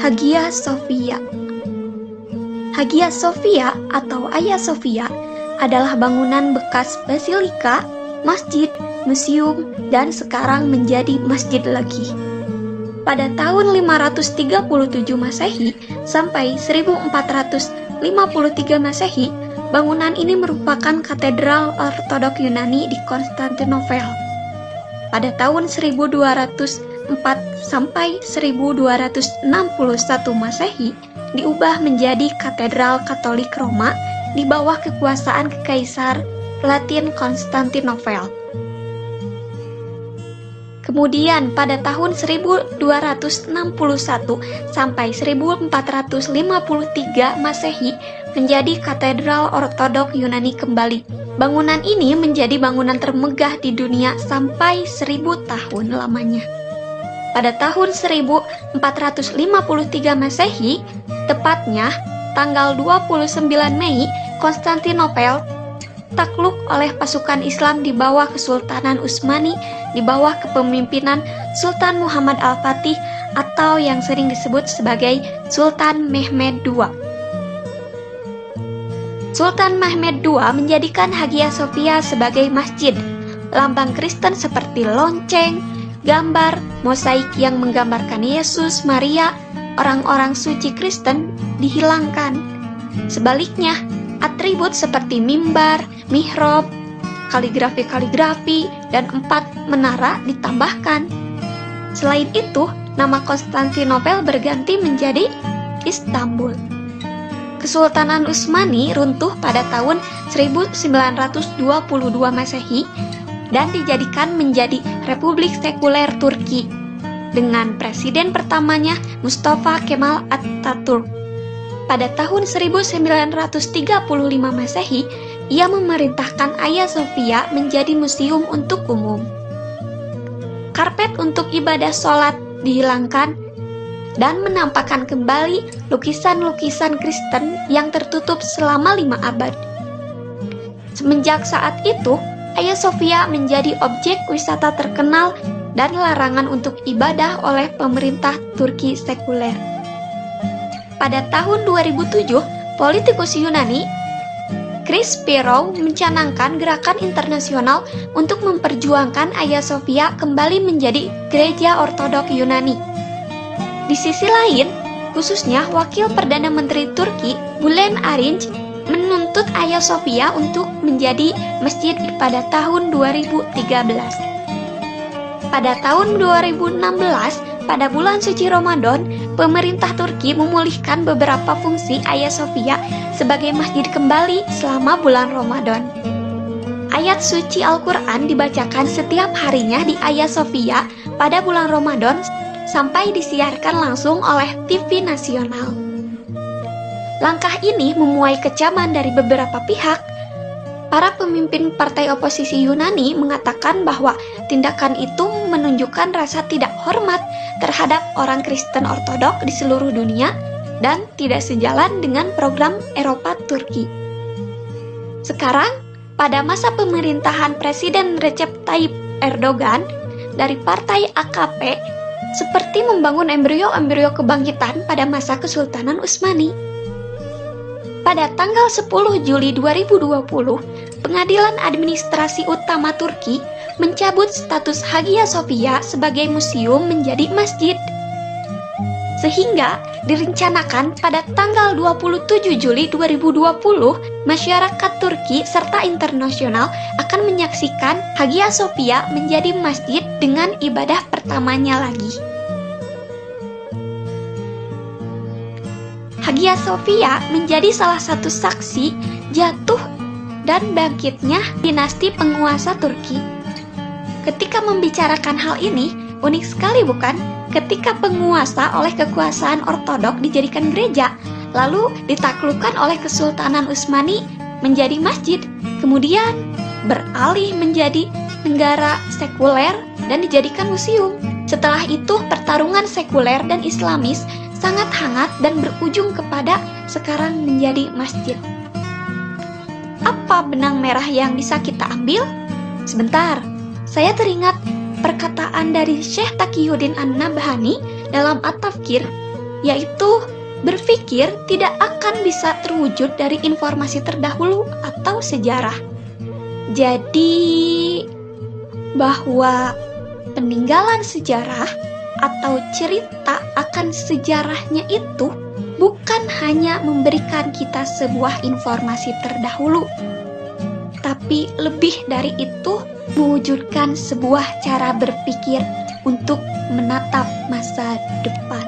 Hagia Sophia. Hagia Sophia atau Hagia Sophia adalah bangunan bekas basilika, masjid, museum, dan sekarang menjadi masjid lagi. Pada tahun 537 Masehi sampai 1453 Masehi, bangunan ini merupakan katedral Ortodok Yunani di Konstantinopel. Pada tahun 1204 sampai 1261 Masehi, diubah menjadi katedral Katolik Roma di bawah kekuasaan Kekaisar Latin Konstantinopel. Kemudian pada tahun 1261 sampai 1453 Masehi menjadi katedral Ortodok Yunani kembali. Bangunan ini menjadi bangunan termegah di dunia sampai 1000 tahun lamanya. Pada tahun 1453 Masehi, tepatnya tanggal 29 Mei, Konstantinopel takluk oleh pasukan Islam di bawah Kesultanan Utsmani di bawah kepemimpinan Sultan Muhammad Al-Fatih atau yang sering disebut sebagai Sultan Mehmed II. Sultan Mehmed II menjadikan Hagia Sophia sebagai masjid. Lambang Kristen seperti lonceng, gambar, mosaik yang menggambarkan Yesus, Maria, orang-orang suci Kristen dihilangkan. Sebaliknya, atribut seperti mimbar, mihrab, kaligrafi, dan 4 menara ditambahkan. Selain itu, nama Konstantinopel berganti menjadi Istanbul. Kesultanan Utsmani runtuh pada tahun 1922 Masehi dan dijadikan menjadi Republik Sekuler Turki dengan presiden pertamanya Mustafa Kemal Atatürk. Pada tahun 1935 Masehi, ia memerintahkan Hagia Sophia menjadi museum untuk umum. Karpet untuk ibadah sholat dihilangkan dan menampakkan kembali lukisan-lukisan Kristen yang tertutup selama 5 abad. Semenjak saat itu, Hagia Sophia menjadi objek wisata terkenal dan larangan untuk ibadah oleh pemerintah Turki sekuler. Pada tahun 2007, politikus Yunani Chris Pirou mencanangkan gerakan internasional untuk memperjuangkan Hagia Sophia kembali menjadi gereja Ortodok Yunani. Di sisi lain, khususnya Wakil Perdana Menteri Turki Bülent Arınç menuntut Hagia Sophia untuk menjadi masjid pada tahun 2013. Pada tahun 2016, pada bulan suci Ramadan, pemerintah Turki memulihkan beberapa fungsi Hagia Sophia sebagai masjid kembali selama bulan Ramadan. Ayat suci Al-Quran dibacakan setiap harinya di Hagia Sophia pada bulan Ramadan sampai disiarkan langsung oleh TV nasional. Langkah ini menuai kecaman dari beberapa pihak. Para pemimpin partai oposisi Yunani mengatakan bahwa tindakan itu menunjukkan rasa tidak hormat terhadap orang Kristen Ortodok di seluruh dunia dan tidak sejalan dengan program Eropa Turki. Sekarang, pada masa pemerintahan Presiden Recep Tayyip Erdogan dari partai AKP, seperti membangun embrio-embrio kebangkitan pada masa Kesultanan Utsmani. Pada tanggal 10 Juli 2020, Pengadilan Administrasi Utama Turki mencabut status Hagia Sophia sebagai museum menjadi masjid. Sehingga direncanakan pada tanggal 27 Juli 2020, masyarakat Turki serta internasional akan menyaksikan Hagia Sophia menjadi masjid dengan ibadah pertamanya lagi. Hagia Sophia menjadi salah satu saksi jatuh dan bangkitnya dinasti penguasa Turki. Ketika membicarakan hal ini, unik sekali bukan? Ketika penguasa oleh kekuasaan Ortodok dijadikan gereja, lalu ditaklukkan oleh Kesultanan Utsmani menjadi masjid, kemudian beralih menjadi negara sekuler dan dijadikan museum. Setelah itu, pertarungan sekuler dan Islamis sangat hangat dan berujung kepada sekarang menjadi masjid. Apa benang merah yang bisa kita ambil? Sebentar, saya teringat perkataan dari Syekh Taqiyuddin An-Nabhani dalam At-Tafkir yaitu berpikir tidak akan bisa terwujud dari informasi terdahulu atau sejarah. Jadi, bahwa peninggalan sejarah atau cerita akan sejarahnya itu bukan hanya memberikan kita sebuah informasi terdahulu, tapi lebih dari itu mewujudkan sebuah cara berpikir untuk menatap masa depan.